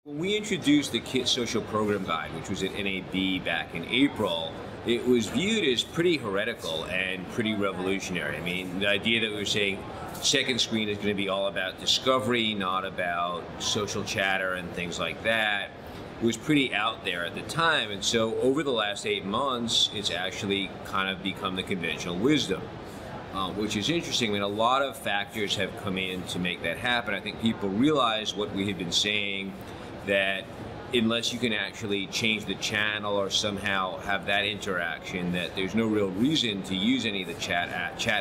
When we introduced the Kit Social Program Guide, which was at NAB back in April, it was viewed as pretty heretical and pretty revolutionary. I mean, the idea that we were saying second screen is going to be all about discovery, not about social chatter and things like that, was pretty out there at the time. And so over the last 8 months, it's actually kind of become the conventional wisdom. Which is interesting. I mean, a lot of factors have come in to make that happen. I think people realize what we had been saying, that unless you can actually change the channel or somehow have that interaction, that there's no real reason to use any of the chat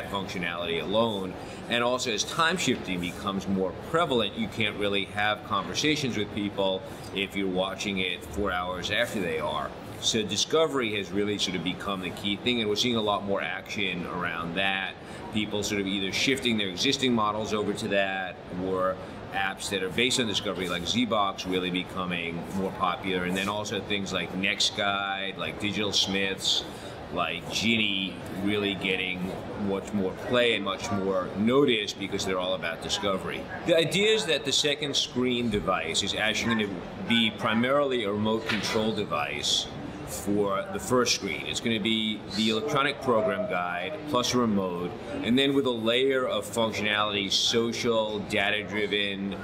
functionality alone. And also, as time shifting becomes more prevalent, you can't really have conversations with people if you're watching it 4 hours after they are. So discovery has really sort of become the key thing, and we're seeing a lot more action around that. People sort of either shifting their existing models over to that, or apps that are based on discovery like Zbox really becoming more popular, and then also things like Next Guide, like Digital Smiths, like Ginny really getting much more play and much more notice because they're all about discovery. The idea is that the second screen device is actually going to be primarily a remote control device for the first screen. It's going to be the electronic program guide plus a remote, and then with a layer of functionality, social, data-driven,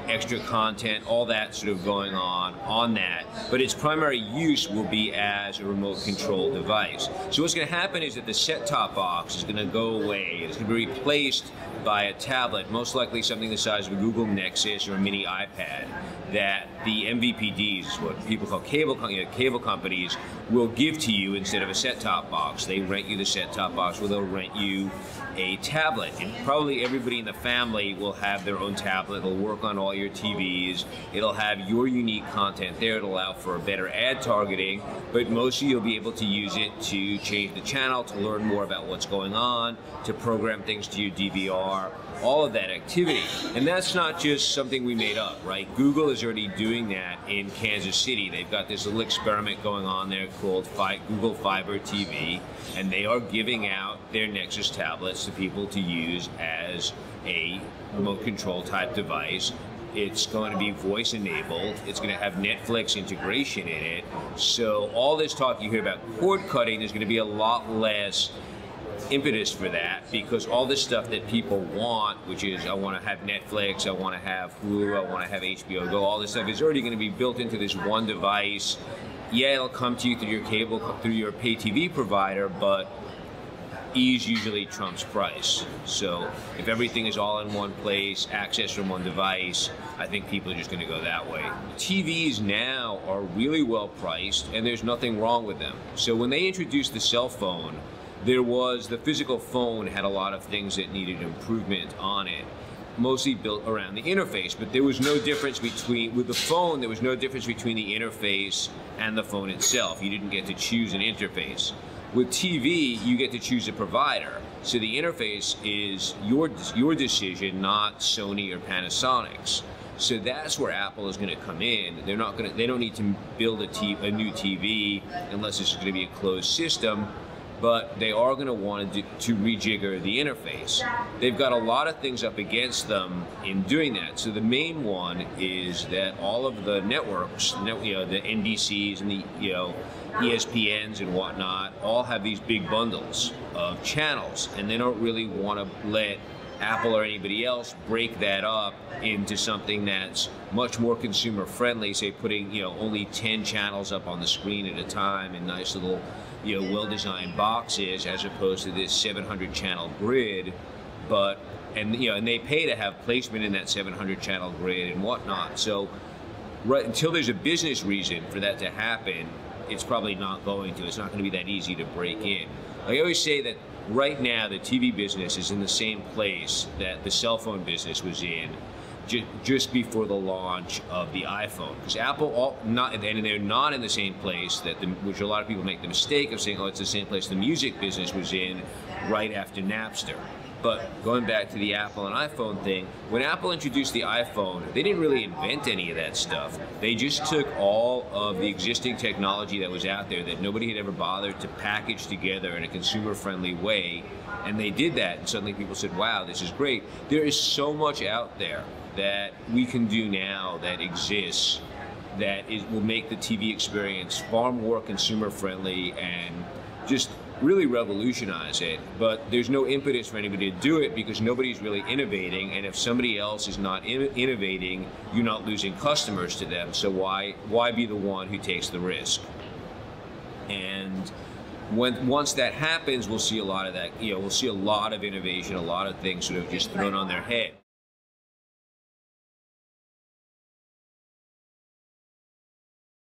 extra content, all that sort of going on that. But its primary use will be as a remote control device. So what's going to happen is that the set-top box is going to go away. It's going to be replaced by a tablet, most likely something the size of a Google Nexus or a mini iPad, that the MVPDs, what people call cable companies, will give to you instead of a set-top box. They rent you the set-top box, or they'll rent you a tablet. And probably everybody in the family will have their own tablet. It'll work on all your TVs. It'll have your unique content there. It'll allow for better ad targeting, but mostly you'll be able to use it to change the channel, to learn more about what's going on, to program things to your DVR, all of that activity. And that's not just something we made up, right? Google is already doing that in Kansas City. They've got this little experiment going on there called Google Fiber TV, and they are giving out their Nexus tablets to people to use as a remote control type device. It's going to be voice enabled. It's going to have Netflix integration in it. So all this talk you hear about cord cutting, there's going to be a lot less impetus for that, because all this stuff that people want, which is I want to have Netflix, I want to have Hulu, I want to have HBO Go, all this stuff is already going to be built into this one device. Yeah, it'll come to you through your pay TV provider, but ease usually trumps price. So if everything is all in one place, access from one device, I think people are just going to go that way. TVs now are really well priced, and there's nothing wrong with them. So when they introduced the cell phone, the physical phone had a lot of things that needed improvement on it, mostly built around the interface, but there was no difference with the phone, there was no difference between the interface and the phone itself. You didn't get to choose an interface. With TV, you get to choose a provider. So the interface is your decision, not Sony or Panasonic's. So that's where Apple is going to come in. They don't need to build a new TV unless it's going to be a closed system, but they are going to want to rejigger the interface. They've got a lot of things up against them in doing that. So the main one is that all of the networks, the NBCs and the ESPNs and whatnot, all have these big bundles of channels, and they don't really want to let Apple or anybody else break that up into something that's much more consumer friendly, say putting only 10 channels up on the screen at a time in nice little well-designed boxes, as opposed to this 700 channel grid. And they pay to have placement in that 700 channel grid and whatnot. So right until there's a business reason for that to happen, it's probably not going to. It's not going to be that easy to break in. I always say that right now the TV business is in the same place that the cell phone business was in just before the launch of the iPhone, because Apple and they're not in the same place which a lot of people make the mistake of saying, oh, it's the same place the music business was in right after Napster. But going back to the Apple and iPhone thing, when Apple introduced the iPhone, they didn't really invent any of that stuff. They just took all of the existing technology that was out there that nobody had ever bothered to package together in a consumer-friendly way, and they did that, and suddenly people said, wow, this is great. There is so much out there that we can do now that exists that will make the TV experience far more consumer friendly and just really revolutionize it. But there's no impetus for anybody to do it because nobody's really innovating, and if somebody else is not innovating, you're not losing customers to them, so why be the one who takes the risk? And once that happens, we'll see a lot of that, we'll see a lot of innovation, a lot of things sort of just thrown on their head.